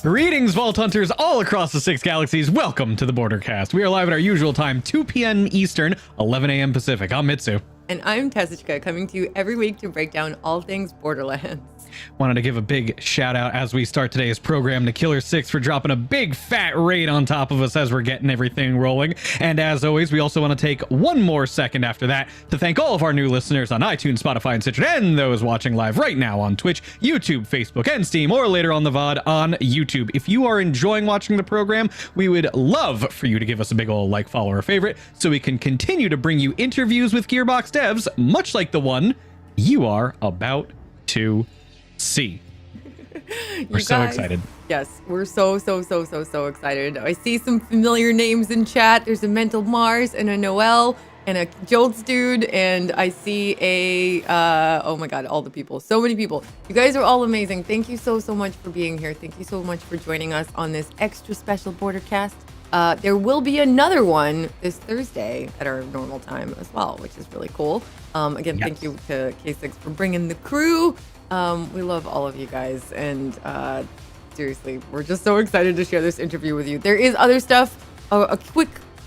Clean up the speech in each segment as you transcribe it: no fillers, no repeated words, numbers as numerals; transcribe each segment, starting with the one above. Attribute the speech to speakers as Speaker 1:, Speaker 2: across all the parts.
Speaker 1: Greetings, Vault Hunters all across the 6 galaxies. Welcome to the Bordercast. We are live at our usual time, 2 p.m. Eastern, 11 a.m. Pacific. I'm Mitsu.
Speaker 2: And I'm Tessica, coming to you every week to break down all things Borderlands.
Speaker 1: Wanted to give a big shout out as we start today's program to Killer 6 for dropping a big fat raid on top of us as we're getting everything rolling. And as always, we also want to take one more second after that to thank all of our new listeners on iTunes, Spotify, and Stitcher, and those watching live right now on Twitch, YouTube, Facebook, and Steam, or later on the VOD on YouTube. If you are enjoying watching the program, we would love for you to give us a big old like, follow, or favorite so we can continue to bring you interviews with Gearbox devs, much like the one you are about to see. We're so excited.
Speaker 2: Yes, we're so excited. I see some familiar names in chat. There's a Mental Mars and a Noel and a Jolts dude, and I see a oh my god, all the people, so many people. You guys are all amazing. Thank you so much for being here. Thank you so much for joining us on this extra special Bordercast. There will be another one this Thursday at our normal time as well, which is really cool. Again, yes. Thank you to K6 for bringing the crew. We love all of you guys, and seriously, we're just so excited to share this interview with you. There is other stuff, a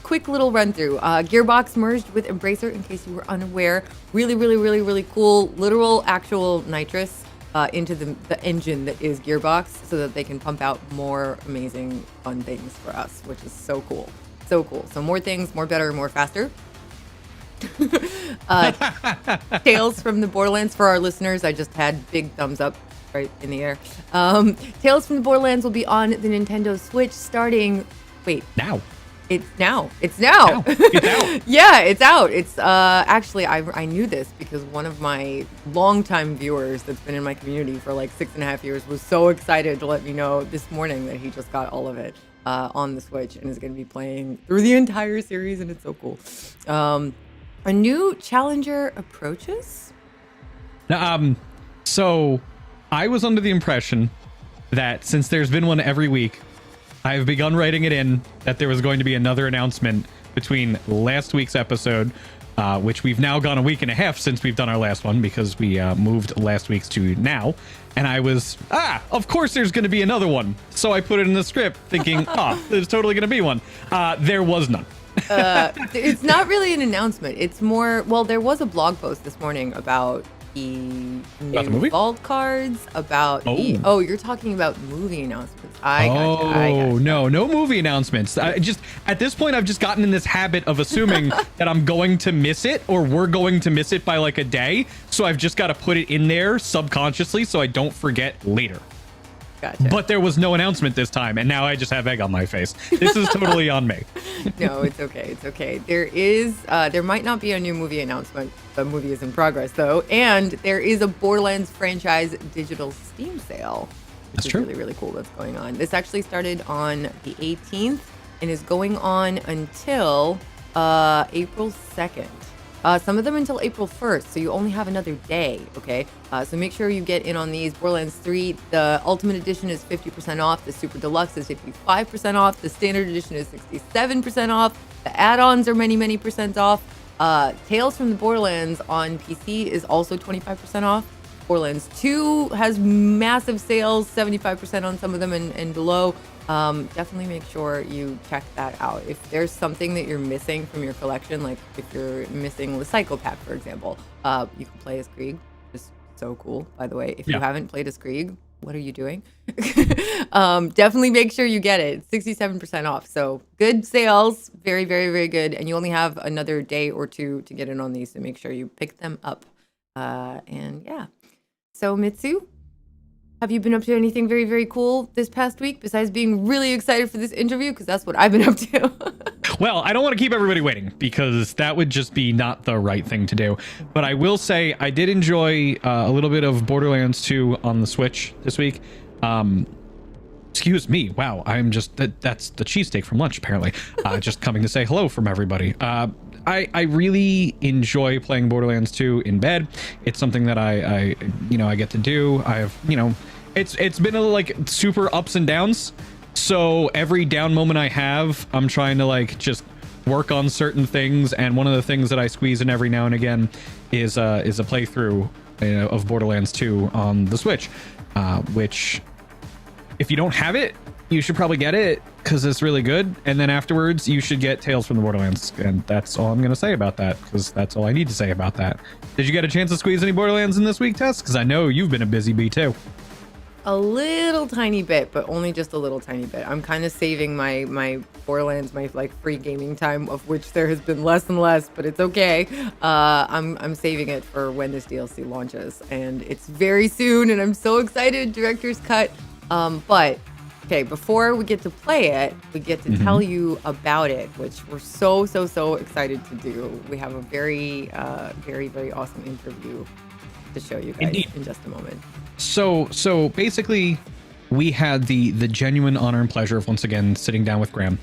Speaker 2: quick little run through. Gearbox merged with Embracer, in case you were unaware. Really cool, literal, actual nitrous into the engine that is Gearbox, so that they can pump out more amazing, fun things for us, which is so cool. So more things, more better, more faster. Tales from the Borderlands for our listeners. I just had big thumbs up right in the air. Tales from the Borderlands will be on the Nintendo Switch starting.
Speaker 1: Now.
Speaker 2: It's now.
Speaker 1: It's out.
Speaker 2: Yeah, it's out. It's actually I knew this because one of my longtime viewers that's been in my community for like 6.5 years was so excited to let me know this morning that he just got all of it on the Switch and is going to be playing through the entire series, and it's so cool. A new challenger approaches?
Speaker 1: So I was under the impression that since there's been one every week, I've begun writing it in that there was going to be another announcement between last week's episode, which we've now gone a week and a half since we've done our last one because we moved last week's to now. And I was, of course there's going to be another one. So I put it in the script thinking, there's totally going to be one. There was none.
Speaker 2: It's not really an announcement. It's more, well, there was a blog post this morning about the new vault cards, about you're talking about movie announcements. I gotcha.
Speaker 1: No movie announcements. I just, at this point, I've just gotten in this habit of assuming that I'm going to miss it, or we're going to miss it by like a day. So I've just got to put it in there subconsciously so I don't forget later.
Speaker 2: Gotcha.
Speaker 1: But there was no announcement this time, and now I just have egg on my face. This is totally on me.
Speaker 2: No, it's okay. It's okay. There might not be a new movie announcement. The movie is in progress, though, and there is a Borderlands franchise digital Steam sale.
Speaker 1: That's true.
Speaker 2: Really cool that's going on. This actually started on the 18th and is going on until April 2nd. Some of them until April 1st, so you only have another day, okay? So make sure you get in on these. Borderlands 3, the Ultimate Edition is 50% off. The Super Deluxe is 55% off. The Standard Edition is 67% off. The add-ons are many percent off. Tales from the Borderlands on PC is also 25% off. Borderlands 2 has massive sales, 75% on some of them and below. Definitely make sure you check that out. If there's something that you're missing from your collection, like if you're missing the Psycho Pack, for example, you can play as Krieg. Just so cool, by the way. If you haven't played as Krieg, what are you doing? Definitely make sure you get it. It's 67% off. So good sales, very good. And you only have another day or two to get in on these, so make sure you pick them up. And yeah. So Mitsu, have you been up to anything very cool this past week besides being really excited for this interview? Because that's what I've been up to.
Speaker 1: Well, I don't want to keep everybody waiting because that would just be not the right thing to do. But I will say I did enjoy a little bit of Borderlands 2 on the Switch this week. Excuse me. Wow. I'm just, that's the cheesesteak from lunch, apparently. Just coming to say hello from everybody. I really enjoy playing Borderlands 2 in bed. It's something that I get to do. It's been like super ups and downs. So every down moment I have, I'm trying to like just work on certain things. And one of the things that I squeeze in every now and again is a playthrough of Borderlands 2 on the Switch, which if you don't have it, you should probably get it because it's really good. And then afterwards, you should get Tales from the Borderlands. And that's all I'm going to say about that, because that's all I need to say about that. Did you get a chance to squeeze any Borderlands in this week, Tess? Because I know you've been a busy bee too.
Speaker 2: A little tiny bit, but only just a little tiny bit. I'm kind of saving my Borderlands, my like free gaming time, of which there has been less and less, but it's okay. I'm saving it for when this DLC launches, and it's very soon, and I'm so excited. Director's Cut. But okay, before we get to play it, we get to tell you about it, which we're so excited to do. We have a very awesome interview to show you guys in just a moment.
Speaker 1: So basically, we had the genuine honor and pleasure of once again sitting down with Graeme,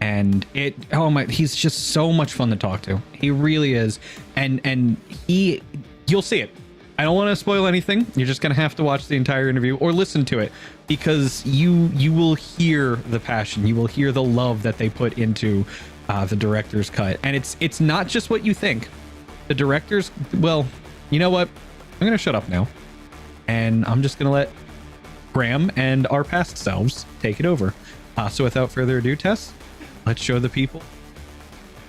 Speaker 1: and he's just so much fun to talk to. He really is, and you'll see it. I don't want to spoil anything. You're just gonna have to watch the entire interview or listen to it, because you will hear the passion, you will hear the love that they put into the director's cut, and it's not just what you think. The director's, well, you know what? I'm gonna shut up now. And I'm just going to let Graeme and our past selves take it over. So without further ado, Tess, let's show the people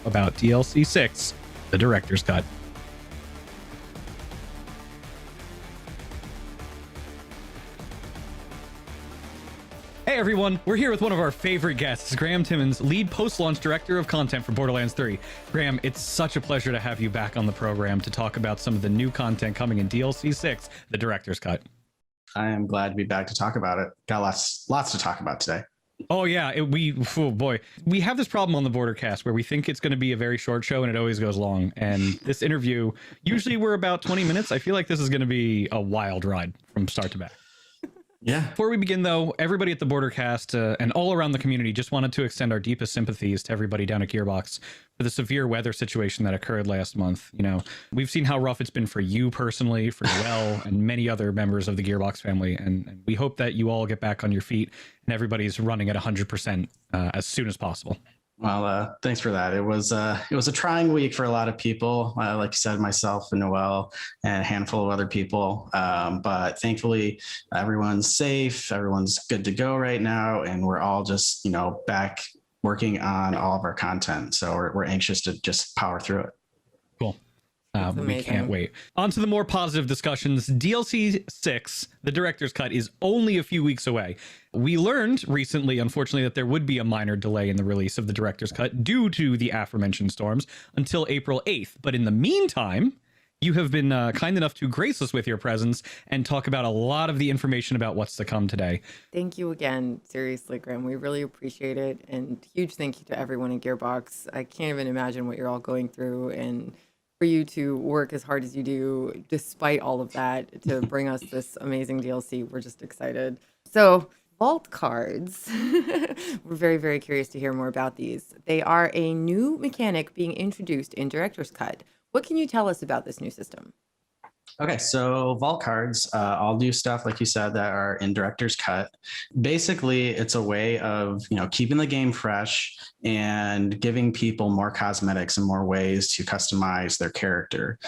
Speaker 1: about DLC 6, the director's cut. Hey everyone, we're here with one of our favorite guests, Graeme Timmins, lead post-launch director of content for Borderlands 3. Graeme, it's such a pleasure to have you back on the program to talk about some of the new content coming in DLC 6, the director's cut.
Speaker 3: I am glad to be back to talk about it. Got lots to talk about today.
Speaker 1: Oh yeah, we have this problem on the Bordercast where we think it's going to be a very short show and it always goes long. And this interview, usually we're about 20 minutes. I feel like this is going to be a wild ride from start to back.
Speaker 3: Yeah.
Speaker 1: Before we begin, though, everybody at the Bordercast and all around the community just wanted to extend our deepest sympathies to everybody down at Gearbox for the severe weather situation that occurred last month. You know, we've seen how rough it's been for you personally, for Noel, and many other members of the Gearbox family. And we hope that you all get back on your feet and everybody's running at 100% as soon as possible.
Speaker 3: Well, thanks for that. It was a trying week for a lot of people, like you said, myself and Noel and a handful of other people. But thankfully, everyone's safe. Everyone's good to go right now. And we're all just, back working on all of our content. So we're anxious to just power through it.
Speaker 1: Cool. We can't wait. On to the more positive discussions. DLC 6, the director's cut, is only a few weeks away. We learned recently, unfortunately, that there would be a minor delay in the release of the director's cut due to the aforementioned storms until April 8th. But in the meantime, you have been kind enough to grace us with your presence and talk about a lot of the information about what's to come today.
Speaker 2: Thank you again. Seriously, Graeme, we really appreciate it. And huge thank you to everyone in Gearbox. I can't even imagine what you're all going through, and for you to work as hard as you do, despite all of that, to bring us this amazing DLC. We're just excited. So, vault cards. We're very curious to hear more about these. They are a new mechanic being introduced in Director's Cut. What can you tell us about this new system?
Speaker 3: Okay, so vault cards, all new stuff, like you said, that are in Director's Cut. Basically, it's a way of, keeping the game fresh and giving people more cosmetics and more ways to customize their character.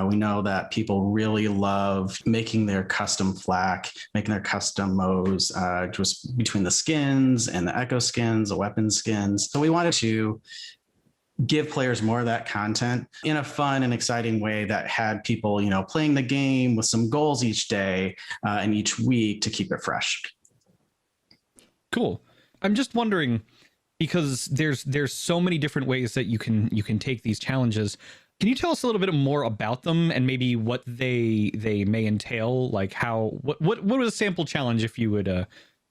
Speaker 3: We know that people really love making their custom flak, making their custom mows, just between the skins and the echo skins, the weapon skins. So we wanted to give players more of that content in a fun and exciting way that had people, playing the game with some goals each day and each week to keep it fresh.
Speaker 1: Cool. I'm just wondering, because there's so many different ways that you can take these challenges. Can you tell us a little bit more about them and maybe what they may entail? Like what was a sample challenge, if you would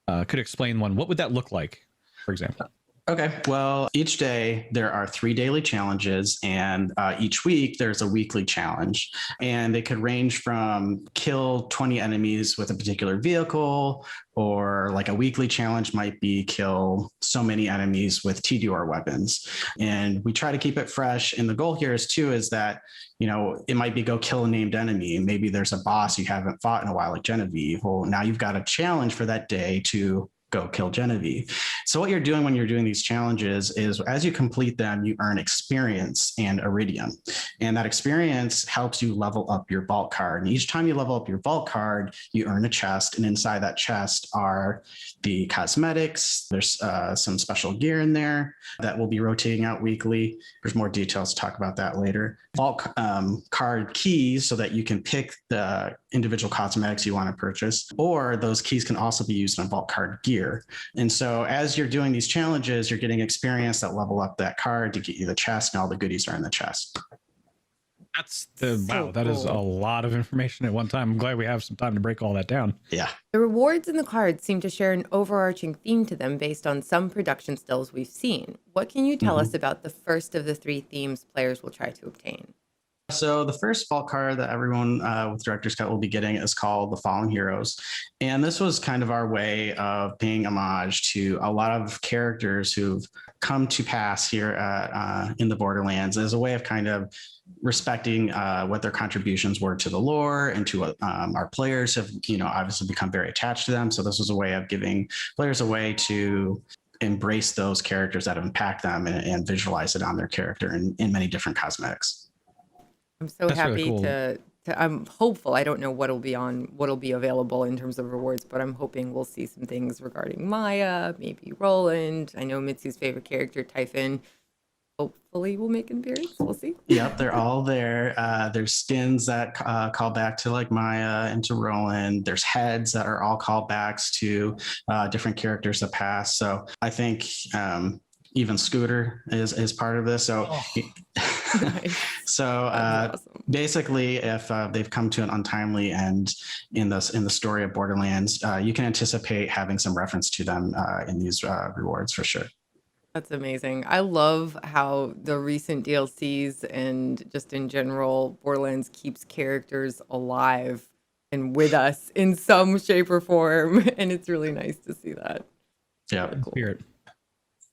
Speaker 1: could explain one? What would that look like, for example?
Speaker 3: Okay, well, each day there are 3 daily challenges, and each week there's a weekly challenge. And they could range from kill 20 enemies with a particular vehicle, or like a weekly challenge might be kill so many enemies with TDR weapons. And we try to keep it fresh. And the goal here is that, it might be go kill a named enemy. Maybe there's a boss you haven't fought in a while, like Genevieve. Well, now you've got a challenge for that day to go kill Genevieve. So what you're doing when you're doing these challenges is as you complete them, you earn experience and iridium. And that experience helps you level up your vault card. And each time you level up your vault card, you earn a chest. And inside that chest are the cosmetics. There's some special gear in there that will be rotating out weekly. There's more details to talk about that later. Vault card keys so that you can pick the individual cosmetics you want to purchase, or those keys can also be used on vault card gear. And so as you're doing these challenges, you're getting experience that level up that card to get you the chest, and all the goodies are in the chest.
Speaker 1: That's wow, that is a lot of information at one time. I'm glad we have some time to break all that down.
Speaker 3: Yeah.
Speaker 2: The rewards in the cards seem to share an overarching theme to them based on some production stills we've seen. What can you tell us about the first of the 3 themes players will try to obtain?
Speaker 3: So the first vault card that everyone with Director's Cut will be getting is called The Fallen Heroes. And this was kind of our way of paying homage to a lot of characters who've come to pass here in the Borderlands as a way of kind of respecting what their contributions were to the lore and to what our players have, obviously become very attached to them. So this was a way of giving players a way to embrace those characters that impact them and visualize it on their character in many different cosmetics.
Speaker 2: I'm so
Speaker 1: That's
Speaker 2: happy
Speaker 1: really cool.
Speaker 2: to I'm hopeful. I don't know what'll be available in terms of rewards, but I'm hoping we'll see some things regarding Maya, maybe Roland. I know Mitsu's favorite character, Typhon. Hopefully will make an appearance. We'll see.
Speaker 3: Yep, they're all there. There's skins that call back to like Maya and to Roland. There's heads that are all callbacks to different characters that pass. So I think even Scooter is part of this. So,
Speaker 2: Nice.
Speaker 3: so
Speaker 2: Awesome.
Speaker 3: basically, if they've come to an untimely end in the story of Borderlands, you can anticipate having some reference to them in these rewards for sure.
Speaker 2: That's amazing. I love how the recent DLCs and just in general, Borderlands keeps characters alive and with us in some shape or form. And it's really nice to see that.
Speaker 3: Yeah.
Speaker 2: Cool.
Speaker 1: Spirit.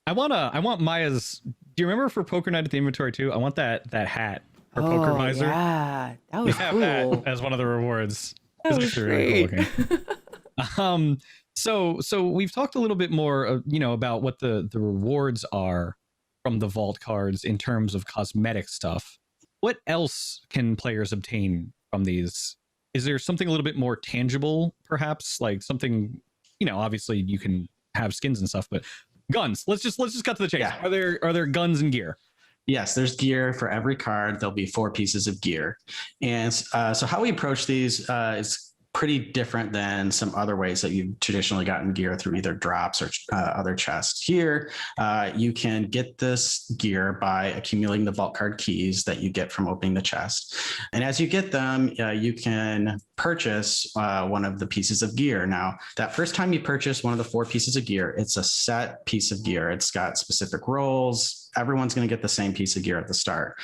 Speaker 1: I want Maya's. Do you remember for Poker Night at the Inventory too? I want that hat, her poker visor.
Speaker 2: Yeah, that
Speaker 1: We
Speaker 2: was
Speaker 1: have
Speaker 2: cool.
Speaker 1: that as one of the rewards.
Speaker 2: That
Speaker 1: It's
Speaker 2: was
Speaker 1: actually really
Speaker 2: great.
Speaker 1: cool looking. So we've talked a little bit more, about what the rewards are from the vault cards in terms of cosmetic stuff. What else can players obtain from these? Is there something a little bit more tangible, perhaps, like something? Obviously you can have skins and stuff, but guns. Let's just cut to the chase.
Speaker 3: Yeah.
Speaker 1: Are there guns and gear?
Speaker 3: Yes, there's gear for every card. There'll be 4 pieces of gear. And so how we approach these is pretty different than some other ways that you've traditionally gotten gear through either drops or other chests. Here, you can get this gear by accumulating the vault card keys that you get from opening the chest. And as you get them, you can purchase one of the pieces of gear. Now, that first time you purchase one of the 4 pieces of gear, it's a set piece of gear. It's got specific roles. Everyone's going to get the same piece of gear at the start.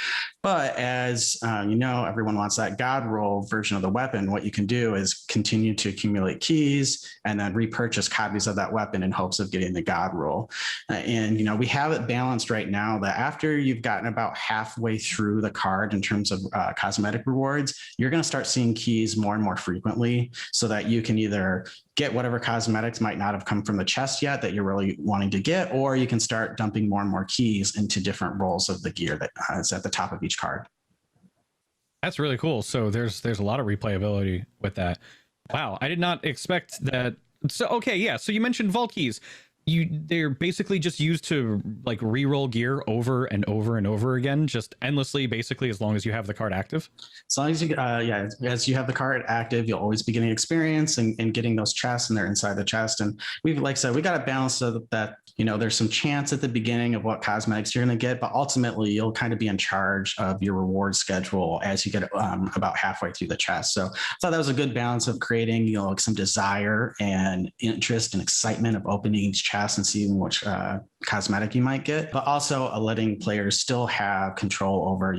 Speaker 3: But as everyone wants that God roll version of the weapon. What you can do is continue to accumulate keys and then repurchase copies of that weapon in hopes of getting the God roll. And we have it balanced right now that after you've gotten about halfway through the card in terms of cosmetic rewards, you're going to start seeing keys more and more frequently so that you can either get whatever cosmetics might not have come from the chest yet that you're really wanting to get, or you can start dumping more and more keys into different roles of the gear that is at the top of each card.
Speaker 1: That's really cool. So there's a lot of replayability with that. Wow, I did not expect that. So okay, yeah. So you mentioned vault keys. They're basically just used to like re-roll gear over and over and over again, just endlessly, basically, as long as you have the card active.
Speaker 3: As long as you, as you have the card active, you'll always be getting experience and getting those chests, and they're inside the chest. And we've, like I said, we got to balance so that there's some chance at the beginning of what cosmetics you're going to get, but ultimately you'll kind of be in charge of your reward schedule as you get about halfway through the chest. So I thought that was a good balance of creating, like some desire and interest and excitement of opening each chest and seeing which cosmetic you might get, but also letting players still have control over,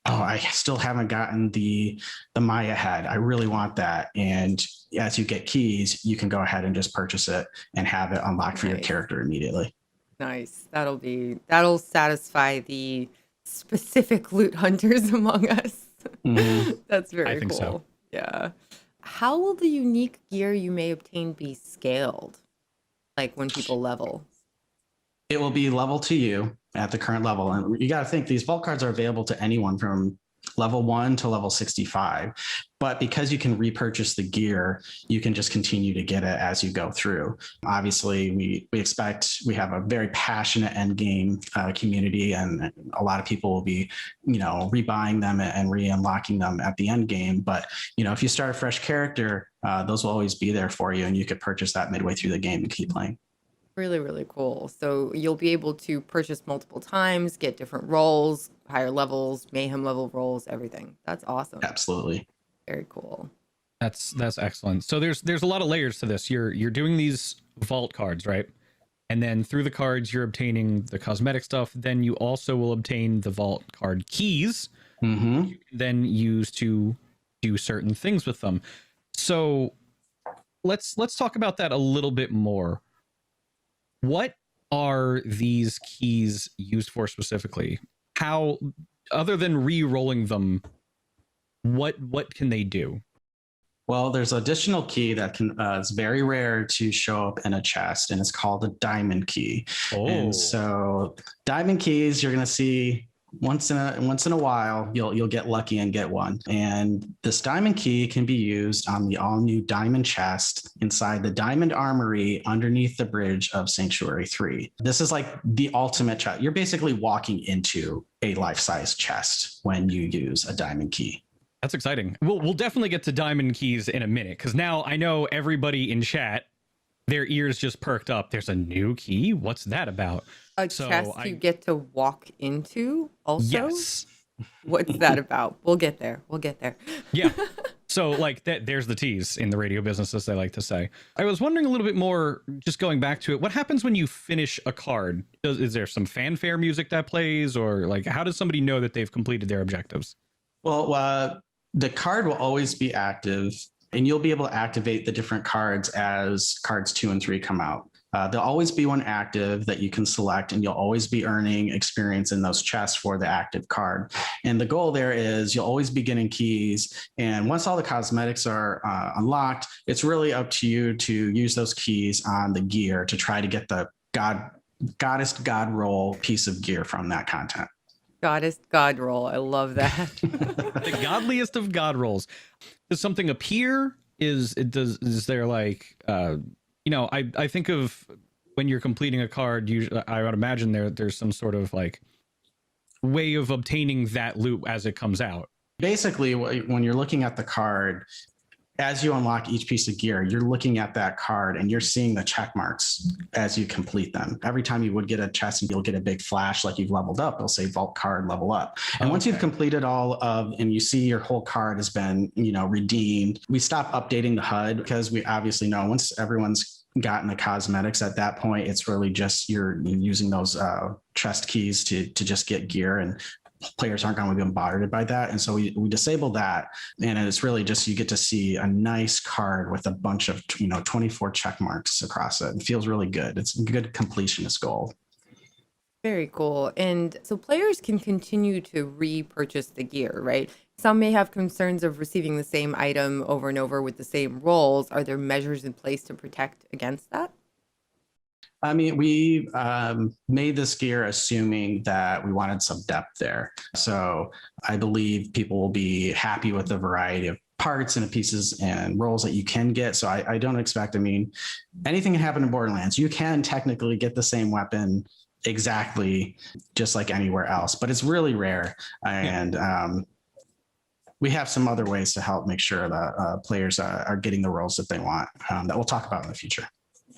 Speaker 3: I still haven't gotten the Maya head. I really want that. And as you get keys, you can go ahead and just purchase it and have it unlocked for your character immediately.
Speaker 2: Nice. That'll satisfy the specific loot hunters among us.
Speaker 3: Mm-hmm.
Speaker 2: That's very
Speaker 1: I think
Speaker 2: cool.
Speaker 1: so.
Speaker 2: Yeah. How will the unique gear you may obtain be scaled? Like when people level?
Speaker 3: It will be level to you at the current level. And you got to think these vault cards are available to anyone from level 1 to level 65. But because you can repurchase the gear, you can just continue to get it as you go through. Obviously, we have a very passionate end game community, and a lot of people will be, rebuying them and re-unlocking them at the end game. But, if you start a fresh character, those will always be there for you, and you could purchase that midway through the game and keep playing.
Speaker 2: Really, really cool. So you'll be able to purchase multiple times, get different roles, higher levels, mayhem level roles, everything. That's awesome.
Speaker 3: Absolutely.
Speaker 2: Very cool.
Speaker 1: That's excellent. So there's a lot of layers to this. You're doing these vault cards, right? And then through the cards, you're obtaining the cosmetic stuff. Then you also will obtain the vault card keys.
Speaker 3: Mm-hmm.
Speaker 1: You can then use to do certain things with them. So let's talk about that a little bit more. What are these keys used for specifically? How, other than re-rolling them, what can they do?
Speaker 3: Well, there's an additional key that is very rare to show up in a chest, and it's called a diamond key.
Speaker 1: Oh.
Speaker 3: And so diamond keys, you're going to see once in a while, you'll get lucky and get one. And this diamond key can be used on the all new diamond chest inside the diamond armory underneath the bridge of Sanctuary 3. This is like the ultimate chest. You're basically walking into a life-size chest when you use a diamond key.
Speaker 1: That's exciting. We'll definitely get to diamond keys in a minute, because now I know everybody in chat, their ears just perked up. There's a new key? What's that about?
Speaker 2: A chest you get to walk into also?
Speaker 1: Yes.
Speaker 2: What's that about? We'll get there.
Speaker 1: Yeah. So like there's the tease in the radio business, as they like to say. I was wondering a little bit more, just going back to it, what happens when you finish a card? Is there some fanfare music that plays, or like how does somebody know that they've completed their objectives?
Speaker 3: Well, the card will always be active, and you'll be able to activate the different cards as cards 2 and 3 come out. There'll always be one active that you can select, and you'll always be earning experience in those chests for the active card. And the goal there is you'll always be getting keys. And once all the cosmetics are unlocked, it's really up to you to use those keys on the gear to try to get the goddess god roll piece of gear from that content.
Speaker 2: Goddess god roll. I love that.
Speaker 1: The godliest of god rolls. Does something appear? Is there like I think of when you're completing a card, usually I would imagine there's some sort of like way of obtaining that loot as it comes out. Basically,
Speaker 3: when you're looking at the card, as you unlock each piece of gear, you're looking at that card and you're seeing the check marks as you complete them. Every time you would get a chest, you'll get a big flash like you've leveled up. It'll say vault card level up. And once you've completed and you see your whole card has been, redeemed, we stop updating the HUD, because we obviously know once everyone's gotten the cosmetics at that point, it's really just you're using those chest keys to just get gear, and players aren't going to be bombarded by that. And so we disable that, and it's really just you get to see a nice card with a bunch of 24 check marks across it. It feels really good. It's a good completionist goal.
Speaker 2: Very cool. And so players can continue to repurchase the gear, right? Some may have concerns of receiving the same item over and over with the same roles. Are there measures in place to protect against that?
Speaker 3: I mean, we made this gear assuming that we wanted some depth there. So I believe people will be happy with the variety of parts and pieces and roles that you can get. So I don't expect, anything can happen in Borderlands. You can technically get the same weapon exactly just like anywhere else, but it's really rare. And we have some other ways to help make sure that players are getting the roles that they want that we'll talk about in the future.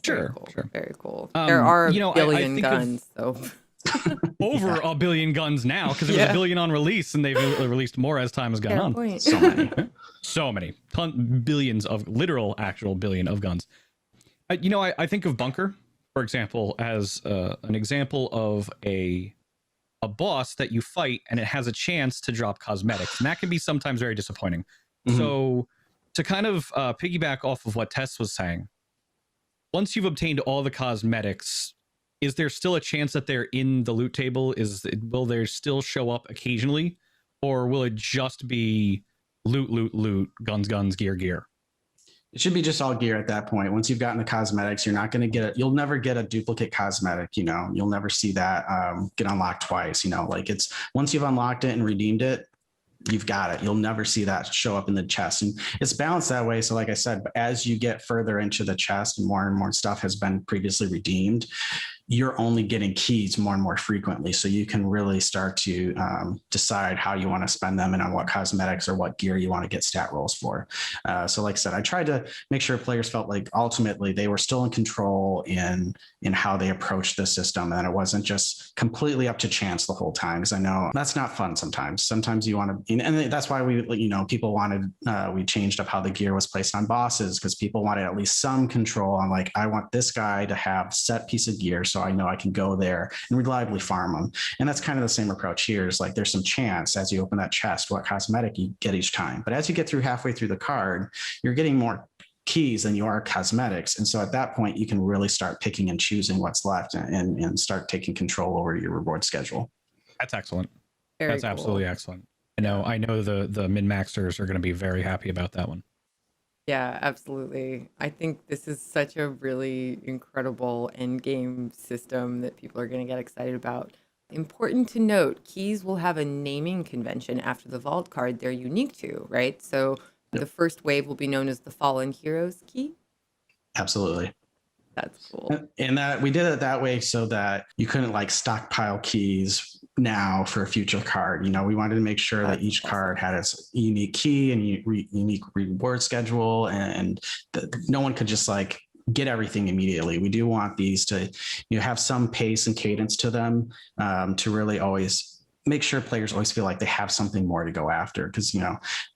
Speaker 2: Sure. Very cool. There are a billion guns, so
Speaker 1: over a billion guns now, because there was a billion on release, and they've released more as time has gone on.
Speaker 2: Point.
Speaker 1: So many billions of actual billion of guns. I think of Bunker, for example, as an example of a boss that you fight, and it has a chance to drop cosmetics, and that can be sometimes very disappointing. Mm-hmm. So to kind of piggyback off of what Tess was saying, once you've obtained all the cosmetics, is there still a chance that they're in the loot table? Will they still show up occasionally, or will it just be loot, guns, gear?
Speaker 3: It should be just all gear at that point. Once you've gotten the cosmetics, you're not going to you'll never get a duplicate cosmetic, you'll never see that get unlocked twice, like it's once you've unlocked it and redeemed it, you've got it. You'll never see that show up in the chest. And it's balanced that way. So like I said, as you get further into the chest and more stuff has been previously redeemed, you're only getting keys more and more frequently. So you can really start to decide how you want to spend them and on what cosmetics or what gear you want to get stat rolls for. So like I said, I tried to make sure players felt like ultimately they were still in control in how they approached the system. And it wasn't just completely up to chance the whole time. Because I know that's not fun sometimes. Sometimes you want to, and that's why people wanted, we changed up how the gear was placed on bosses because people wanted at least some control on like, I want this guy to have set piece of gear. So I know I can go there and reliably farm them. And that's kind of the same approach here is like, there's some chance as you open that chest, what cosmetic you get each time. But as you get through halfway through the card, you're getting more keys than you are cosmetics. And so at that point, you can really start picking and choosing what's left and start taking control over your reward schedule.
Speaker 1: That's excellent.
Speaker 2: Very
Speaker 1: That's
Speaker 2: cool.
Speaker 1: absolutely excellent. I know the min-maxers are going to be very happy about that one.
Speaker 2: Yeah, absolutely. I think this is such a really incredible end game system that people are going to get excited about. Important to note, keys will have a naming convention after the vault card they're unique to, right? So the first wave will be known as the Fallen Heroes key.
Speaker 3: Absolutely.
Speaker 2: That's cool.
Speaker 3: And that we did it that way so that you couldn't like stockpile keys now for a future card. We wanted to make sure that each card had its unique key and unique reward schedule, and no one could just like get everything immediately. We do want these to have some pace and cadence to them to really always make sure players always feel like they have something more to go after, because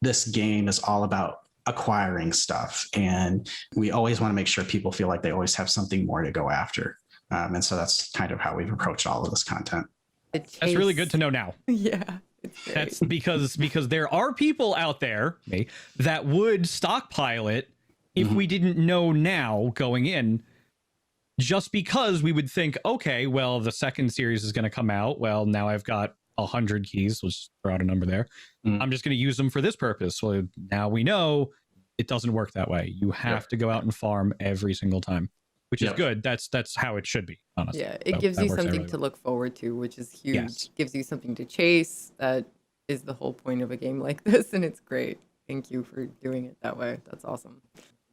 Speaker 3: this game is all about acquiring stuff, and we always want to make sure people feel like they always have something more to go after. And so that's kind of how we've approached all of this content.
Speaker 1: That's really good to know now.
Speaker 2: Yeah.
Speaker 1: That's because there are people out there that would stockpile it if we didn't know now going in, just because we would think, okay, well, the second series is going to come out. Well, now I've got 100 keys. Let's throw out a number there. I'm just going to use them for this purpose. Well, now we know it doesn't work that way. You have to go out and farm every single time, which is good. That's how it should be, honestly.
Speaker 2: Yeah, it gives you something to look forward to, which is huge.
Speaker 1: Yes.
Speaker 2: Gives you something to chase. That is the whole point of a game like this, and it's great. Thank you for doing it that way. That's awesome.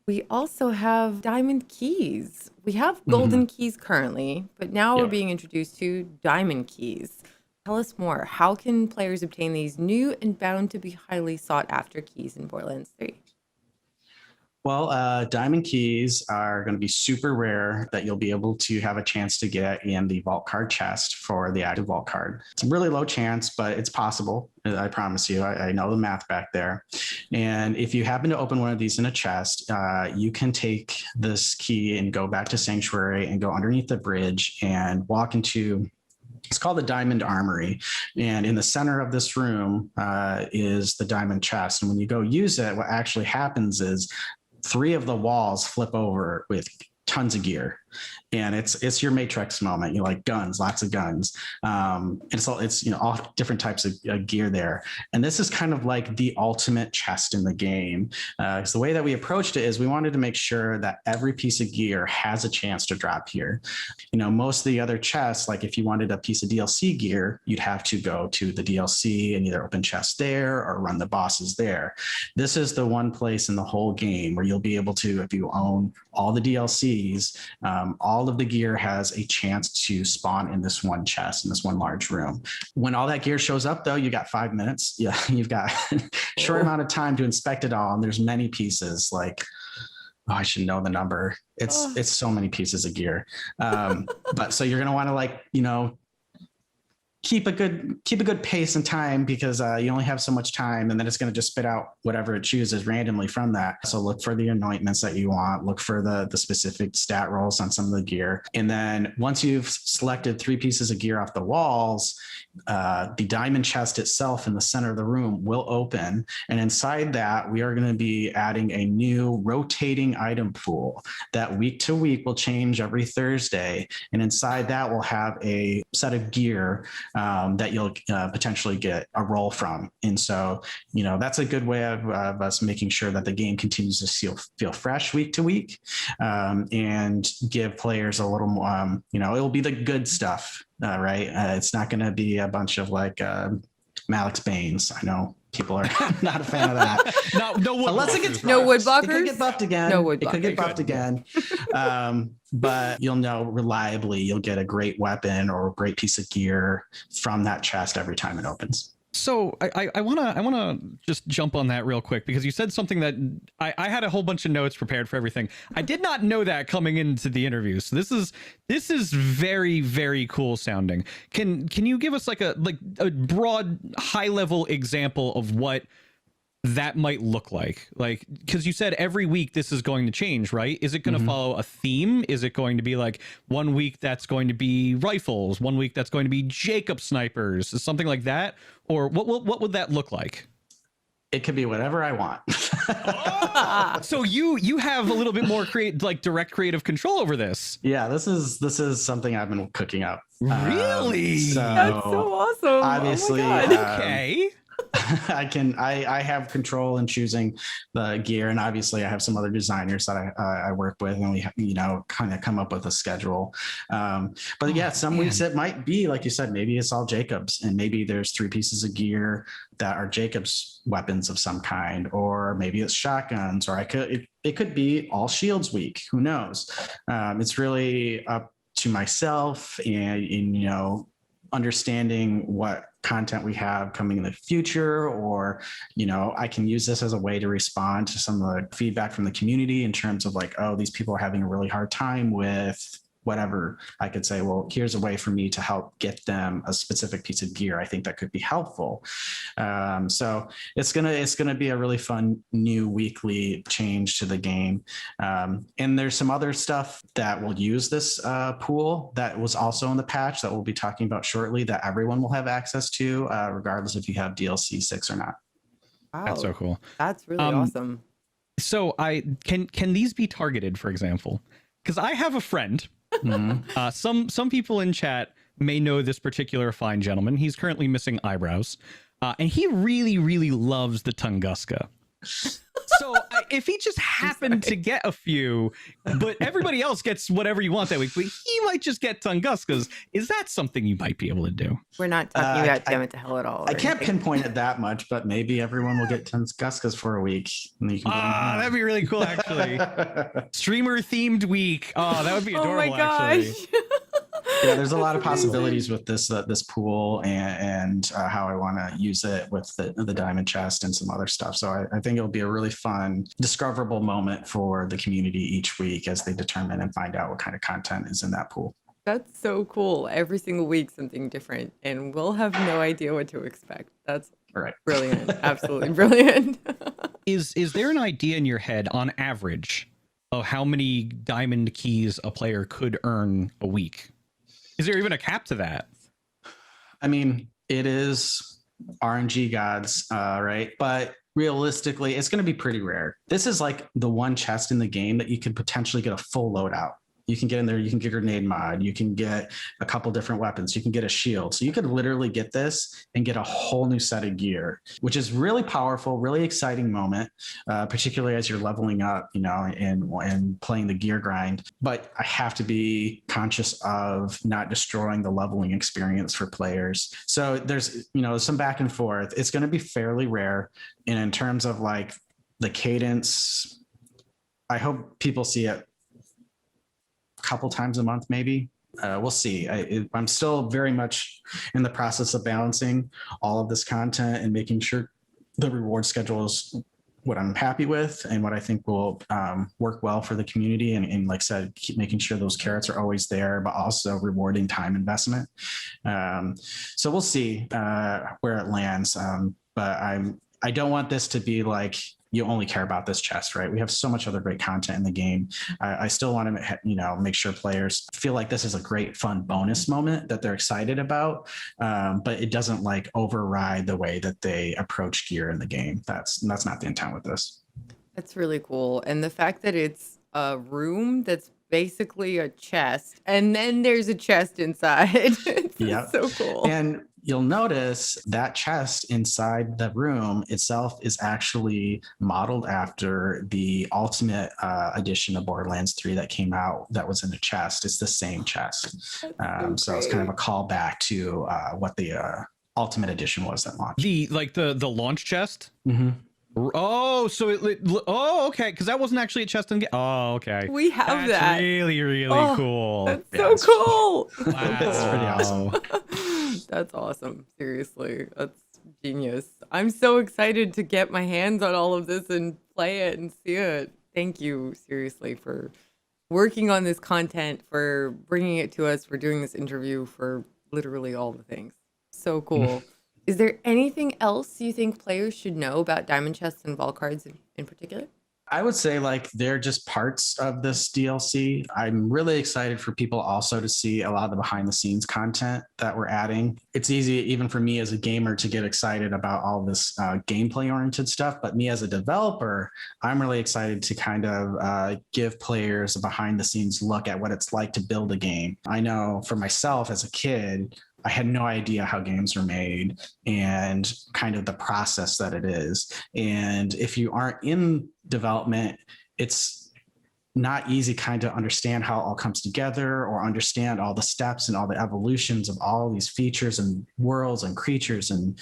Speaker 2: We also have diamond keys. We have golden keys currently, but now we're being introduced to diamond keys. Tell us more. How can players obtain these new and bound to be highly sought after keys in Borderlands 3?
Speaker 3: Well, diamond keys are going to be super rare that you'll be able to have a chance to get in the vault card chest for the active vault card. It's a really low chance, but it's possible. I promise you. I know the math back there. And if you happen to open one of these in a chest, you can take this key and go back to Sanctuary and go underneath the bridge and walk into, it's called the Diamond Armory. And in the center of this room is the diamond chest. And when you go use it, what actually happens is 3 of the walls flip over with tons of gear, and it's your Matrix moment. Like guns, lots of guns. It's all different types of gear there. And this is kind of like the ultimate chest in the game. So the way that we approached it is we wanted to make sure that every piece of gear has a chance to drop here. Most of the other chests, like if you wanted a piece of DLC gear, you'd have to go to the DLC and either open chests there or run the bosses there. This is the one place in the whole game where you'll be able to, if you own all the DLCs, all of the gear has a chance to spawn in this one chest, in this one large room. When all that gear shows up, though, you got 5 minutes. Yeah, you've got a short amount of time to inspect it all. And there's many pieces, like, I should know the number. It's so many pieces of gear. But so you're going to want to keep a good pace and time, because you only have so much time, and then it's going to just spit out whatever it chooses randomly from that. So look for the anointments that you want, look for the specific stat rolls on some of the gear. And then once you've selected 3 pieces of gear off the walls, the diamond chest itself in the center of the room will open. And inside that, we are going to be adding a new rotating item pool that week to week will change every Thursday. And inside that, we'll have a set of gear that you'll potentially get a roll from. And so, that's a good way of us making sure that the game continues to feel fresh week to week, and give players a little more, it'll be the good stuff, right? It's not going to be a bunch of like Malik's Banes. I know people are not a fan of that.
Speaker 1: No wood
Speaker 2: wood
Speaker 3: blockers. It could get buffed again.
Speaker 2: No wood blockers.
Speaker 3: It could get buffed again. But you'll know reliably you'll get a great weapon or a great piece of gear from that chest every time it opens.
Speaker 1: So I wanna just jump on that real quick, because you said something that I had a whole bunch of notes prepared for everything. I did not know that coming into the interview. So this is very, very cool sounding. Can you give us like a broad high level example of what that might look like? Like, because you said every week this is going to change, right? Is it going to follow a theme? Is it going to be like 1 week that's going to be rifles, 1 week that's going to be Jacob snipers, something like that? Or what would that look like?
Speaker 3: It could be whatever I want.
Speaker 1: So you have a little bit more direct creative control over this.
Speaker 3: Yeah, this is something I've been cooking up.
Speaker 1: Really?
Speaker 2: That's so awesome.
Speaker 3: Obviously,
Speaker 2: oh my God.
Speaker 1: Okay.
Speaker 3: I have control in choosing the gear, and obviously I have some other designers that I work with, and we kind of come up with a schedule. But yeah, some weeks it might be like you said, maybe it's all Jacobs, and maybe there's 3 pieces of gear that are Jacobs weapons of some kind, or maybe it's shotguns, or it could be all shields week. Who knows? It's really up to myself and understanding what content we have coming in the future, or I can use this as a way to respond to some of the feedback from the community in terms of like, oh, these people are having a really hard time with whatever. I could say, well, here's a way for me to help get them a specific piece of gear I think that could be helpful. So it's gonna be a really fun new weekly change to the game. And there's some other stuff that will use this pool that was also in the patch that we'll be talking about shortly, that everyone will have access to, regardless if you have DLC 6 or not.
Speaker 2: Wow,
Speaker 1: That's so cool.
Speaker 2: That's really awesome.
Speaker 1: So can these be targeted, for example? Because I have a friend. Some people in chat may know this particular fine gentleman. He's currently missing eyebrows, and he really, really loves the Tunguska. So if he just happened to get a few, but everybody else gets whatever you want that week, but he might just get Tunguskas, is that something you might be able to do?
Speaker 2: We're not talking about damn it to hell at all.
Speaker 3: I can't pinpoint it that much, but maybe everyone will get Tunguskas for a week. And you can
Speaker 1: that'd be really cool, actually. Streamer themed week. Oh, that would be adorable.
Speaker 2: Oh my gosh.
Speaker 1: Actually.
Speaker 3: Yeah, there's a lot of possibilities with this pool and how I want to use it with the diamond chest and some other stuff. So I think it'll be a really fun, discoverable moment for the community each week as they determine and find out what kind of content is in that pool.
Speaker 2: That's so cool. Every single week, something different, and we'll have no idea what to expect. That's
Speaker 3: right.
Speaker 2: Brilliant. Absolutely brilliant.
Speaker 1: Is there an idea in your head on average of how many diamond keys a player could earn a week? Is there even a cap to that?
Speaker 3: I mean, it is RNG gods, right? But realistically, it's going to be pretty rare. This is like the one chest in the game that you could potentially get a full loadout. You can get in there, you can get a grenade mod, you can get a couple different weapons, you can get a shield. So you could literally get this and get a whole new set of gear, which is really powerful, really exciting moment, particularly as you're leveling up, and playing the gear grind. But I have to be conscious of not destroying the leveling experience for players. So there's, some back and forth. It's going to be fairly rare. And in terms of like the cadence, I hope people see it couple times a month, maybe. We'll see. I'm still very much in the process of balancing all of this content and making sure the reward schedule is what I'm happy with and what I think will work well for the community. And like I said, keep making sure those carrots are always there, but also rewarding time investment. So we'll see where it lands. But I don't want this to be like, you only care about this chest, right? We have so much other great content in the game. I still want to, make sure players feel like this is a great, fun bonus moment that they're excited about, but it doesn't like override the way that they approach gear in the game. That's not the intent with this.
Speaker 2: That's really cool. And the fact that it's a room that's basically a chest, and then there's a chest inside. It's
Speaker 3: Yep.
Speaker 2: so cool.
Speaker 3: And you'll notice that chest inside the room itself is actually modeled after the ultimate edition of Borderlands 3 that came out that was in a chest. It's the same chest. So it's kind of a callback to what the ultimate edition was that launched.
Speaker 1: The launch chest.
Speaker 3: Mm-hmm.
Speaker 1: Oh, so okay, because that wasn't actually a chest in. Oh, okay.
Speaker 2: We have
Speaker 1: That's
Speaker 2: that.
Speaker 1: really, really
Speaker 2: Oh,
Speaker 1: cool.
Speaker 2: That's so cool.
Speaker 3: That's pretty awesome.
Speaker 2: That's awesome. Seriously, that's genius. I'm so excited to get my hands on all of this and play it and see it. Thank you, seriously, for working on this content, for bringing it to us, for doing this interview, for literally all the things. So cool. Is there anything else you think players should know about diamond chests and vault cards in particular?
Speaker 3: I would say like they're just parts of this DLC. I'm really excited for people also to see a lot of the behind the scenes content that we're adding. It's easy even for me as a gamer to get excited about all this gameplay oriented stuff, but me as a developer, I'm really excited to kind of give players a behind the scenes look at what it's like to build a game. I know for myself as a kid, I had no idea how games are made and kind of the process that it is. And if you aren't in development, it's not easy kind of understand how it all comes together or understand all the steps and all the evolutions of all these features and worlds and creatures and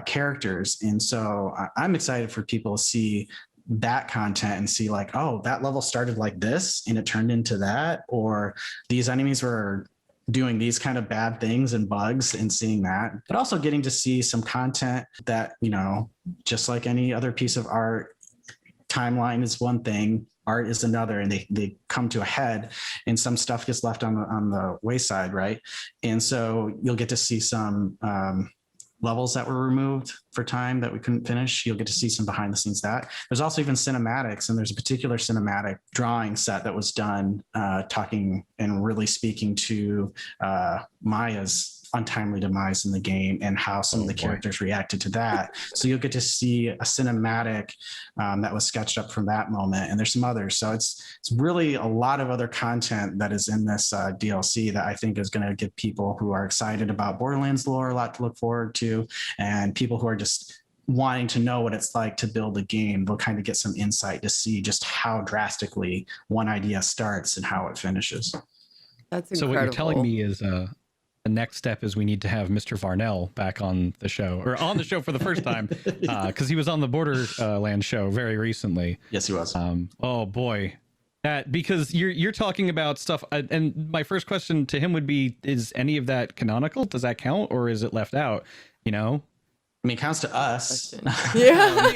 Speaker 3: characters. And so I'm excited for people to see that content and see like, oh, that level started like this and it turned into that, or these enemies were doing these kind of bad things and bugs and seeing that, but also getting to see some content that, you know, just like any other piece of art, timeline is one thing, art is another, and they come to a head and some stuff gets left on the wayside, right? And so you'll get to see some levels that were removed for time that we couldn't finish. You'll get to see some behind the scenes that. There's also even cinematics, and there's a particular cinematic drawing set that was done talking and really speaking to Maya's untimely demise in the game and how some of the characters reacted to that. So you'll get to see a cinematic that was sketched up from that moment, and there's some others. So it's really a lot of other content that is in this DLC that I think is going to give people who are excited about Borderlands lore a lot to look forward to, and people who are just wanting to know what it's like to build a game, they'll kind of get some insight to see just how drastically one idea starts and how it finishes.
Speaker 2: That's incredible.
Speaker 1: So what you're telling me is the next step is we need to have Mr. Varnell back on the show, or on the show for the first time, because he was on the Borderlands show very recently.
Speaker 3: Yes, he was.
Speaker 1: Oh boy, that because you're talking about stuff, and my first question to him would be: is any of that canonical? Does that count, or is it left out? You know,
Speaker 3: I mean, it counts to us.
Speaker 2: Yeah.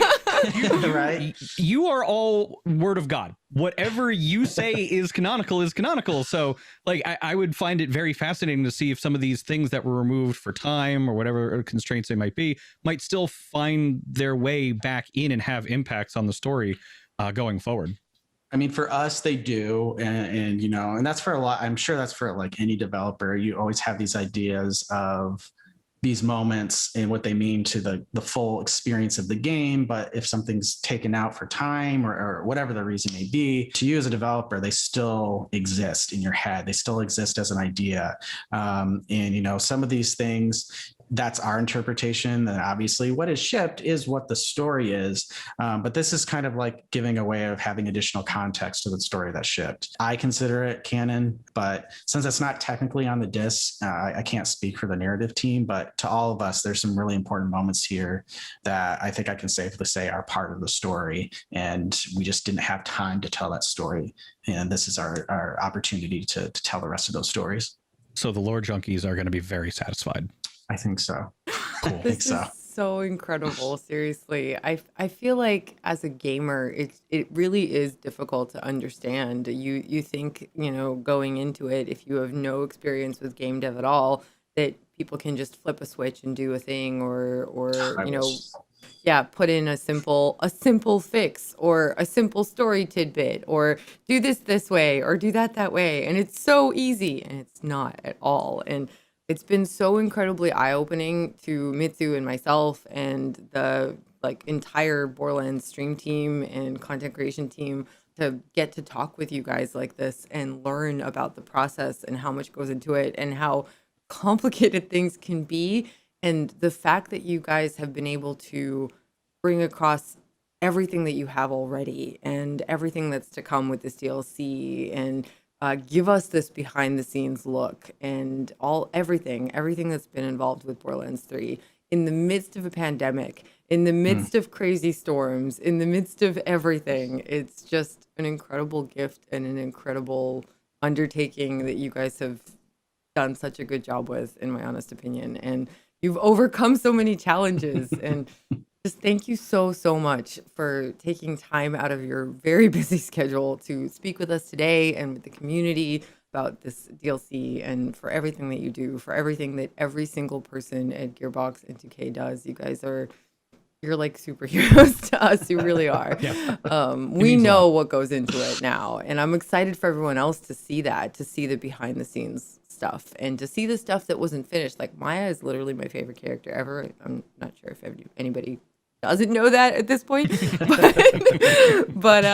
Speaker 3: Right?
Speaker 1: You are all word of God. Whatever you say is canonical is canonical. So like I would find it very fascinating to see if some of these things that were removed for time or whatever constraints they might be might still find their way back in and have impacts on the story going forward.
Speaker 3: I mean, for us, they do. And, you know, and that's for a lot. I'm sure that's for like any developer. You always have these ideas of these moments and what they mean to the full experience of the game. But if something's taken out for time or whatever the reason may be, to you as a developer, they still exist in your head. They still exist as an idea. And, you know, some of these things, that's our interpretation. And obviously what is shipped is what the story is. But this is kind of like giving a way of having additional context to the story that's shipped. I consider it canon, but since it's not technically on the disc, I can't speak for the narrative team, but to all of us, there's some really important moments here that I think I can safely say are part of the story. And we just didn't have time to tell that story. And this is our opportunity to tell the rest of those stories.
Speaker 1: So the lore junkies are going to be very satisfied.
Speaker 3: I think so. Cool. I think
Speaker 2: This
Speaker 3: so.
Speaker 2: is so incredible. Seriously. I feel like as a gamer, it really is difficult to understand. You think, you know, going into it, if you have no experience with game dev at all, that people can just flip a switch and do a thing or you know, yeah, put in a simple fix or a simple story tidbit or do this way or do that way. And it's so easy, and it's not at all. And it's been so incredibly eye-opening to Mitsu and myself and the like entire Borderlands stream team and content creation team to get to talk with you guys like this and learn about the process and how much goes into it and how complicated things can be. And the fact that you guys have been able to bring across everything that you have already and everything that's to come with this DLC and give us this behind the scenes look and everything that's been involved with Borderlands 3 in the midst of a pandemic, in the midst of crazy storms, in the midst of everything. It's just an incredible gift and an incredible undertaking that you guys have done such a good job with, in my honest opinion. And you've overcome so many challenges. And just thank you so, so much for taking time out of your very busy schedule to speak with us today and with the community about this DLC and for everything that you do, for everything that every single person at Gearbox and 2K does. You guys you're like superheroes to us. You really are. We know what goes into it now. And I'm excited for everyone else to see that, to see the behind the scenes stuff and to see the stuff that wasn't finished. Like Maya is literally my favorite character ever. I'm not sure if anybody doesn't know that at this point, but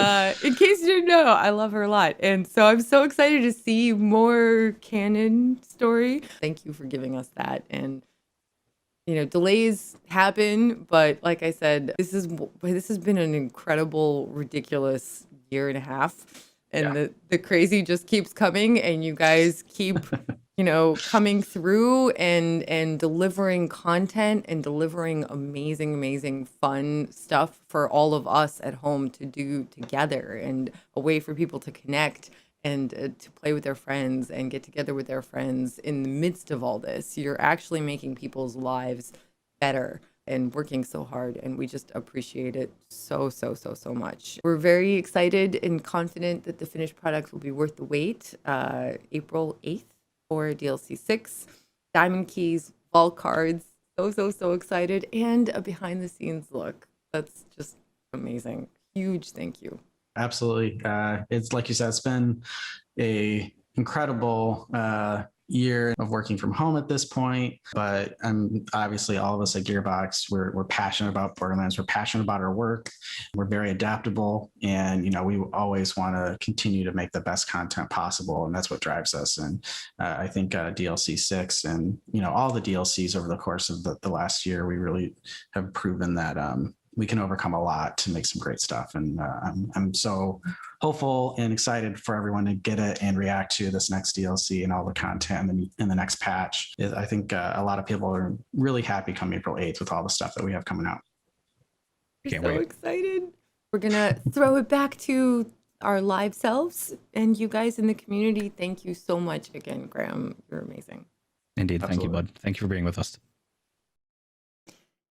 Speaker 2: in case you didn't know, I love her a lot. And so I'm so excited to see more canon story. Thank you for giving us that. And delays happen, but like I said, this has been an incredible, ridiculous year and a half, and the crazy just keeps coming, and you guys keep, coming through and delivering content and delivering amazing, amazing, fun stuff for all of us at home to do together, and a way for people to connect and to play with their friends and get together with their friends in the midst of all this. You're actually making people's lives better and working so hard, and we just appreciate it so, so, so, so much. We're very excited and confident that the finished product will be worth the wait. April 8th for DLC 6, Diamond Keys, Vault Cards, so, so, so excited, and a behind the scenes look. That's just amazing. Huge thank you.
Speaker 3: Absolutely. It's like you said, it's been a incredible year of working from home at this point, but obviously all of us at Gearbox, we're passionate about Borderlands. We're passionate about our work. We're very adaptable, and we always want to continue to make the best content possible, and that's what drives us. And I think DLC 6 and all the DLCs over the course of the last year, we really have proven that we can overcome a lot to make some great stuff. And I'm so hopeful and excited for everyone to get it and react to this next DLC and all the content in the next patch. I think a lot of people are really happy come April 8th with all the stuff that we have coming out.
Speaker 2: We're so excited. We're going to throw it back to our live selves, and you guys in the community. Thank you so much again, Graeme. You're amazing.
Speaker 1: Indeed.
Speaker 3: Absolutely.
Speaker 1: Thank you, bud. Thank you for being with us.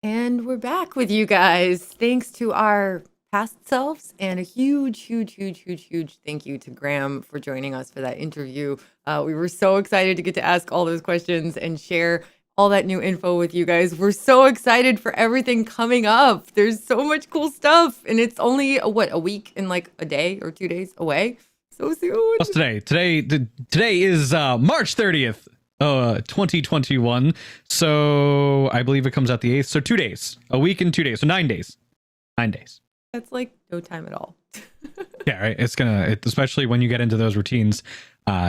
Speaker 2: And we're back with you guys. Thanks to our past selves, and a huge, huge, huge, huge, huge thank you to Graeme for joining us for that interview. We were so excited to get to ask all those questions and share all that new info with you guys. We're so excited for everything coming up. There's so much cool stuff, and it's only a week and like a day or 2 days away. So soon.
Speaker 1: What's today? Today is March 30th. 2021. So I believe it comes out the 8th. So 2 days, a week and 2 days. So 9 days. 9 days.
Speaker 2: That's like no time at all.
Speaker 1: Yeah, right. Especially when you get into those routines,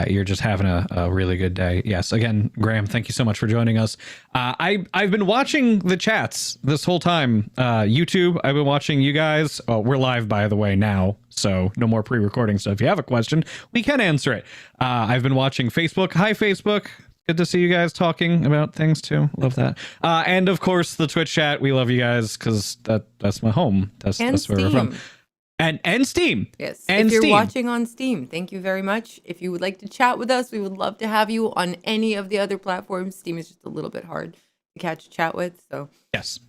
Speaker 1: you're just having a really good day. Yes. Again, Graeme, thank you so much for joining us. I've been watching the chats this whole time. YouTube, I've been watching you guys. Oh, we're live, by the way, now. So no more pre-recording. So if you have a question, we can answer it. I've been watching Facebook. Hi, Facebook. Good to see you guys talking about things too. Love that. And of course the Twitch chat. We love you guys because that's my home. That's where we're from. And Steam.
Speaker 2: Yes.
Speaker 1: And
Speaker 2: if you're
Speaker 1: Steam.
Speaker 2: watching on Steam, thank you very much. If you would like to chat with us, we would love to have you on any of the other platforms. Steam is just a little bit hard to catch a chat with. So
Speaker 1: yes.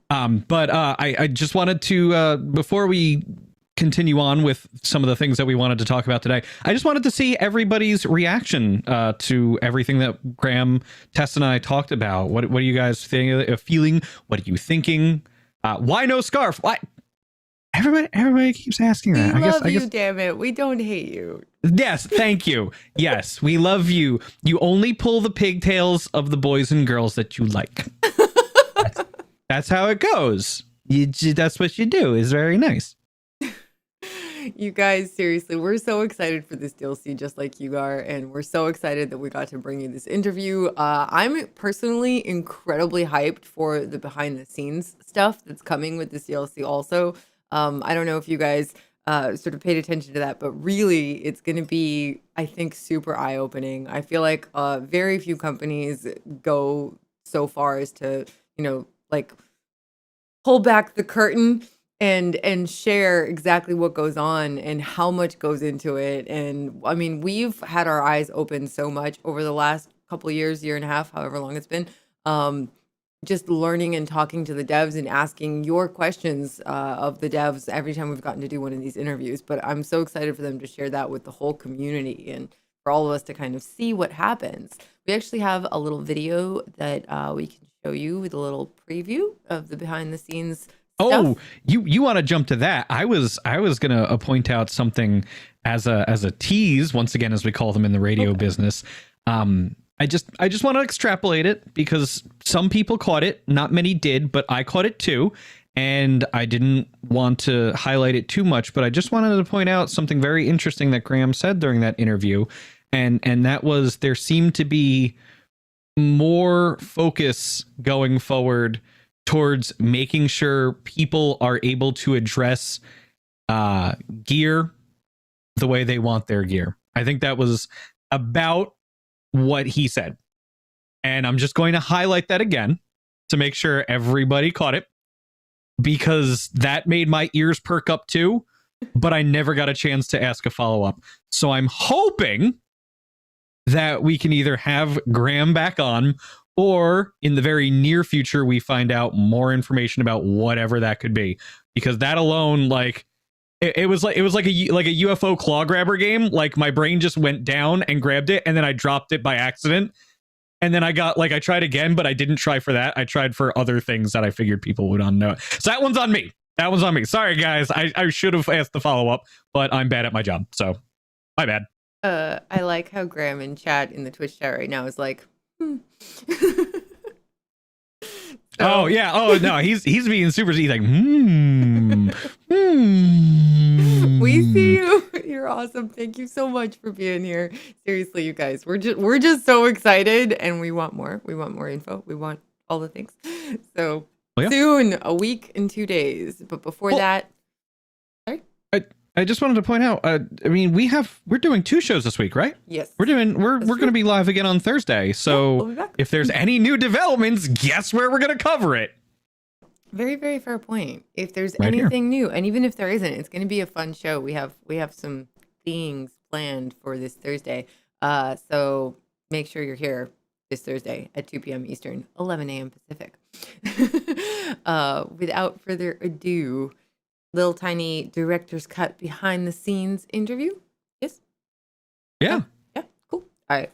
Speaker 1: But I just wanted to before we continue on with some of the things that we wanted to talk about today, I just wanted to see everybody's reaction to everything that Graeme, Tess, and I talked about. What are you guys feeling? What are you thinking? Why no scarf? Why? Everybody keeps asking that.
Speaker 2: We love you, damn it. We don't hate you.
Speaker 1: Yes, thank you. Yes, we love you. You only pull the pigtails of the boys and girls that you like. That's how it goes. That's what you do. It's very nice.
Speaker 2: You guys, seriously, we're so excited for this DLC, just like you are, and we're so excited that we got to bring you this interview. I'm personally incredibly hyped for the behind the scenes stuff that's coming with this DLC also. I don't know if you guys sort of paid attention to that, but really it's going to be, I think, super eye-opening. I feel like very few companies go so far as to, like pull back the curtain and share exactly what goes on and how much goes into it. And I mean, we've had our eyes open so much over the last couple of years, year and a half, however long it's been. Just learning and talking to the devs and asking your questions of the devs every time we've gotten to do one of these interviews. But I'm so excited for them to share that with the whole community and for all of us to kind of see what happens. We actually have a little video that we can show you with a little preview of the behind the scenes.
Speaker 1: Oh, you want to jump to that? I was gonna point out something as a tease once again, as we call them in the radio business. I just want to extrapolate it because some people caught it, not many did, but I caught it too, and I didn't want to highlight it too much, but I just wanted to point out something very interesting that Graeme said during that interview, and that was there seemed to be more focus going forward towards making sure people are able to address gear the way they want their gear. I think that was about what he said. And I'm just going to highlight that again to make sure everybody caught it, because that made my ears perk up too, but I never got a chance to ask a follow-up. So I'm hoping that we can either have Graeme back on, or in the very near future, we find out more information about whatever that could be, because that alone, like, it was like a UFO claw grabber game. Like my brain just went down and grabbed it, and then I dropped it by accident. And then I tried again, but I didn't try for that. I tried for other things that I figured people would know. So that one's on me. Sorry, guys. I should have asked the follow up, but I'm bad at my job. So my bad.
Speaker 2: I like how Graeme in chat in the Twitch chat right now is like,
Speaker 1: Oh yeah. Oh no, he's being super. He's like,
Speaker 2: We see you. You're awesome. Thank you so much for being here. Seriously, you guys, we're just so excited, and we want more. We want more info. We want all the things. So soon, a week and 2 days. But before that, sorry.
Speaker 1: I just wanted to point out. I mean, we're doing 2 shows this week, right?
Speaker 2: Yes.
Speaker 1: We're going to be live again on Thursday. So
Speaker 2: we'll be back.
Speaker 1: If there's any new developments, guess where we're going to cover it.
Speaker 2: Very, very fair point. If there's
Speaker 1: Right
Speaker 2: anything new, and even if there isn't, it's going to be a fun show. We have some things planned for this Thursday. So make sure you're here this Thursday at 2 p.m. Eastern, 11 a.m. Pacific. Without further ado, little tiny director's cut behind the scenes interview. Yes?
Speaker 1: Yeah.
Speaker 2: Yeah, cool. All right.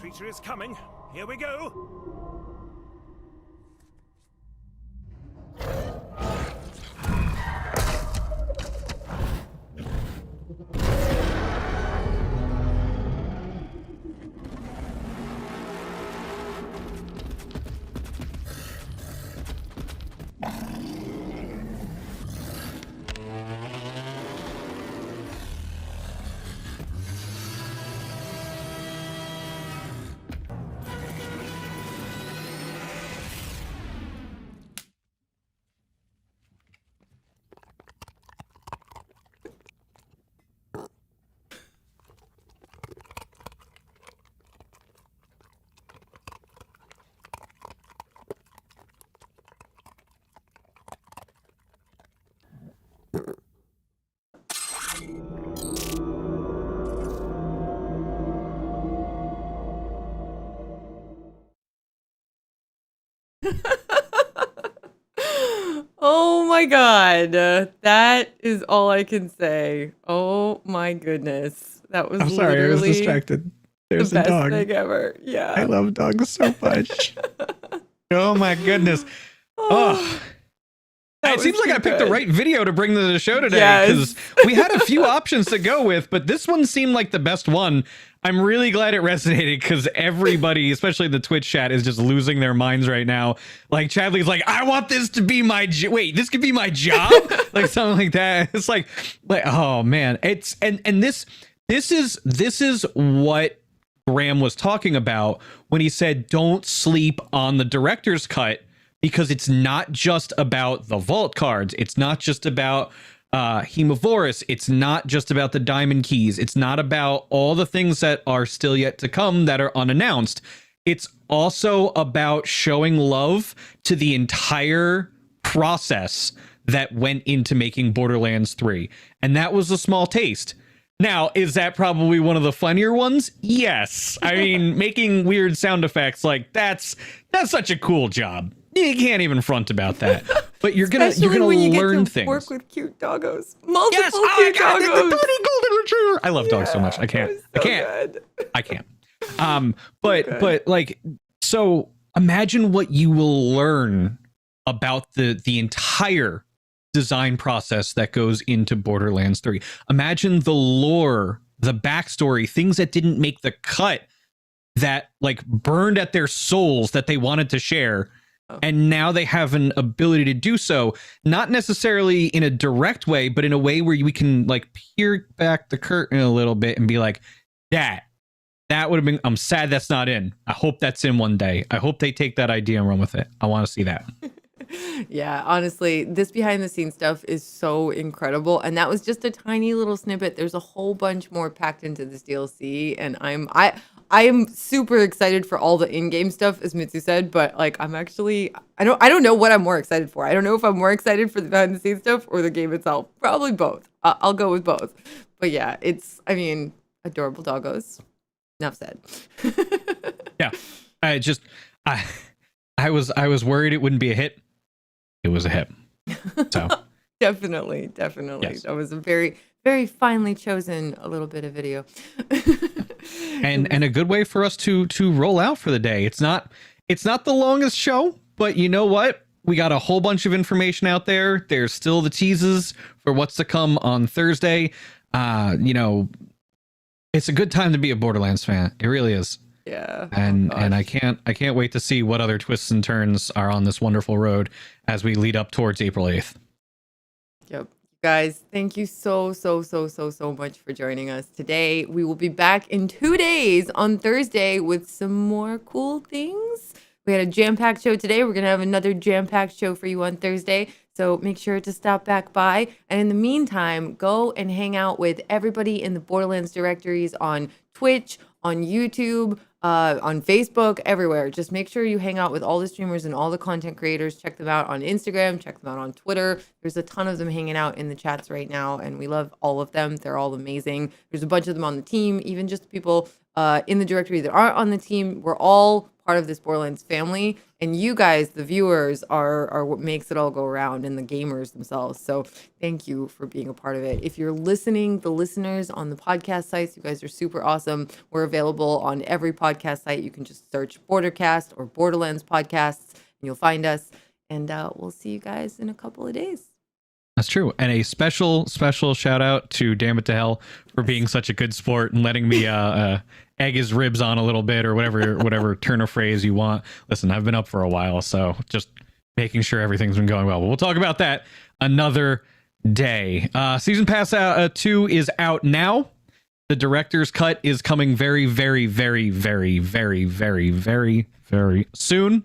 Speaker 4: creature is coming. Here we go.
Speaker 2: Oh my god. That is all I can say. Oh my goodness. That was
Speaker 1: I'm sorry, I was
Speaker 2: literally
Speaker 1: distracted. There's
Speaker 2: the
Speaker 1: a
Speaker 2: best
Speaker 1: dog.
Speaker 2: thing ever. Yeah.
Speaker 1: I love dogs so much. Oh my goodness. Oh.
Speaker 2: That
Speaker 1: It seems
Speaker 2: was
Speaker 1: like I
Speaker 2: too
Speaker 1: picked the
Speaker 2: good.
Speaker 1: right video to bring to the show today
Speaker 2: Yes.
Speaker 1: because we had a few options to go with, but this one seemed like the best one. I'm really glad it resonated because everybody, especially the Twitch chat, is just losing their minds right now. Like Chadley's like, I want this to be my wait, this could be my job, like something like that. It's like oh man, it's and this is what Graeme was talking about when he said don't sleep on the director's cut. Because it's not just about the vault cards. It's not just about Hemovorus. It's not just about the diamond keys. It's not about all the things that are still yet to come that are unannounced. It's also about showing love to the entire process that went into making Borderlands 3. And that was a small taste. Now, is that probably one of the funnier ones? Yes. I mean, making weird sound effects like that's such a cool job. You can't even front about that. But you're gonna
Speaker 2: when you
Speaker 1: learn
Speaker 2: get to
Speaker 1: things.
Speaker 2: work with cute doggos. Multiple
Speaker 1: Yes,
Speaker 2: cute
Speaker 1: the bloody
Speaker 2: doggos.
Speaker 1: golden retriever. I love dogs so much. I
Speaker 2: that
Speaker 1: can't.
Speaker 2: was
Speaker 1: I
Speaker 2: so
Speaker 1: can't.
Speaker 2: good.
Speaker 1: I can't. But
Speaker 2: good.
Speaker 1: like, so imagine what you will learn about the entire design process that goes into Borderlands 3. Imagine the lore, the backstory, things that didn't make the cut that like burned at their souls that they wanted to share. And now they have an ability to do so, not necessarily in a direct way, but in a way where we can like peer back the curtain a little bit and be like, that would have been, I'm sad that's not in. I hope that's in one day. I hope they take that idea and run with it. I want to see that.
Speaker 2: Yeah, honestly, this behind the scenes stuff is so incredible. And that was just a tiny little snippet. There's a whole bunch more packed into this DLC. And I am super excited for all the in-game stuff, as Mitsu said, but like I don't know what I'm more excited for. I don't know if I'm more excited for the behind the scenes stuff or the game itself. Probably both. I'll go with both. But yeah, adorable doggos. Enough said.
Speaker 1: Yeah. I was worried it wouldn't be a hit. It was a hit. So
Speaker 2: Definitely.
Speaker 1: Yes.
Speaker 2: That was a very, very finely chosen a little bit of video.
Speaker 1: and a good way for us to roll out for the day. It's not the longest show, but you know what? We got a whole bunch of information out there. There's still the teases for what's to come on Thursday. It's a good time to be a Borderlands fan. It really is.
Speaker 2: Yeah.
Speaker 1: And
Speaker 2: Oh,
Speaker 1: I
Speaker 2: gosh.
Speaker 1: can't wait to see what other twists and turns are on this wonderful road as we lead up towards April 8th.
Speaker 2: Yep. Guys, thank you so much for joining us today. We will be back in 2 days on Thursday with some more cool things. We had a jam-packed show today. We're going to have another jam-packed show for you on Thursday. So make sure to stop back by. And in the meantime, go and hang out with everybody in the Borderlands directories on Twitch, on YouTube, on Facebook, everywhere. Just make sure you hang out with all the streamers and all the content creators. Check them out on Instagram, check them out on Twitter. There's a ton of them hanging out in the chats right now, and we love all of them. They're all amazing. There's a bunch of them on the team, even just the people in the directory that aren't on the team. We're all part of this Borderlands family, and you guys, the viewers, are what makes it all go around, and the gamers themselves. So thank you for being a part of it. If you're listening, the listeners on the podcast sites, you guys are super awesome. We're available on every podcast site. You can just search Bordercast or Borderlands podcasts, and you'll find us. And we'll see you guys in a couple of days.
Speaker 1: That's true. And a special shout out to Damn It to Hell for being such a good sport and letting me egg his ribs on a little bit, or whatever turn of phrase you want. Listen, I've been up for a while, so just making sure everything's been going well. But we'll talk about that another day. Season Pass 2 is out now. The director's cut is coming very, very, very, very, very, very, very, very soon.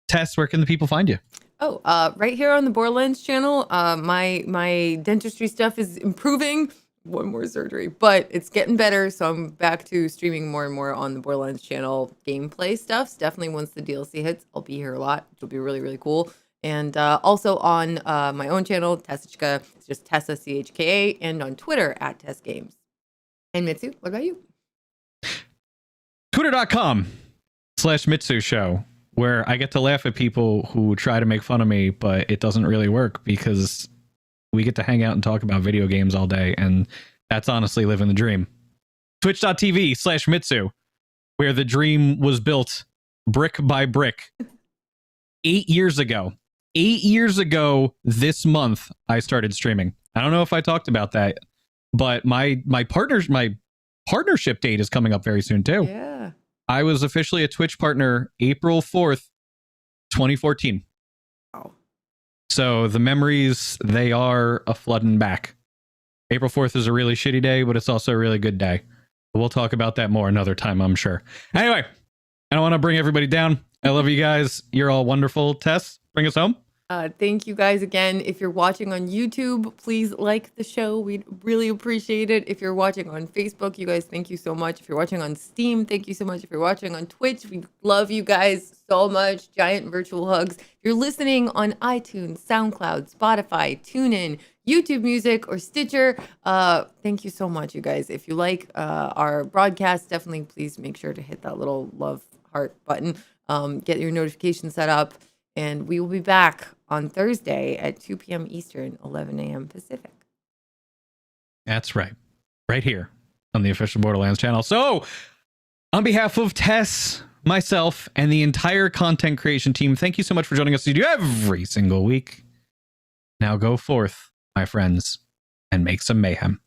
Speaker 1: Tess, where can the people find you?
Speaker 2: Oh, right here on the Borderlands channel. My dentistry stuff is improving. One more surgery, but it's getting better. So I'm back to streaming more and more on the Borderlands channel gameplay stuff. Definitely once the DLC hits, I'll be here a lot, which will be really, really cool. And also on my own channel, Tessichka. It's just Tessa, CHKA, and on Twitter at Tess Games. And Mitsu, what about you?
Speaker 1: Twitter.com/Mitsu Show, where I get to laugh at people who try to make fun of me, but it doesn't really work because we get to hang out and talk about video games all day, and that's honestly living the dream. Twitch.tv/Mitsu, where the dream was built brick by brick. 8 years ago this month, I started streaming. I don't know if I talked about that, but my partnership date is coming up very soon too.
Speaker 2: Yeah.
Speaker 1: I was officially a Twitch partner April 4th, 2014.
Speaker 2: Wow.
Speaker 1: So the memories, they are a flooding back. April 4th is a really shitty day, but it's also a really good day. We'll talk about that more another time, I'm sure. Anyway, I don't want to bring everybody down. I love you guys. You're all wonderful. Tess, bring us home.
Speaker 2: Thank you guys again. If you're watching on YouTube, please like the show. We'd really appreciate it. If you're watching on Facebook, you guys, thank you so much. If you're watching on Steam, thank you so much. If you're watching on Twitch, we love you guys so much. Giant virtual hugs. If you're listening on iTunes, SoundCloud, Spotify, TuneIn, YouTube Music, or Stitcher, thank you so much, you guys. If you like our broadcast, definitely please make sure to hit that little love heart button. Get your notifications set up. And we will be back on Thursday at 2 p.m. Eastern, 11 a.m. Pacific.
Speaker 1: That's right. Right here on the official Borderlands channel. So, on behalf of Tess, myself, and the entire content creation team, thank you so much for joining us to do every single week. Now go forth, my friends, and make some mayhem.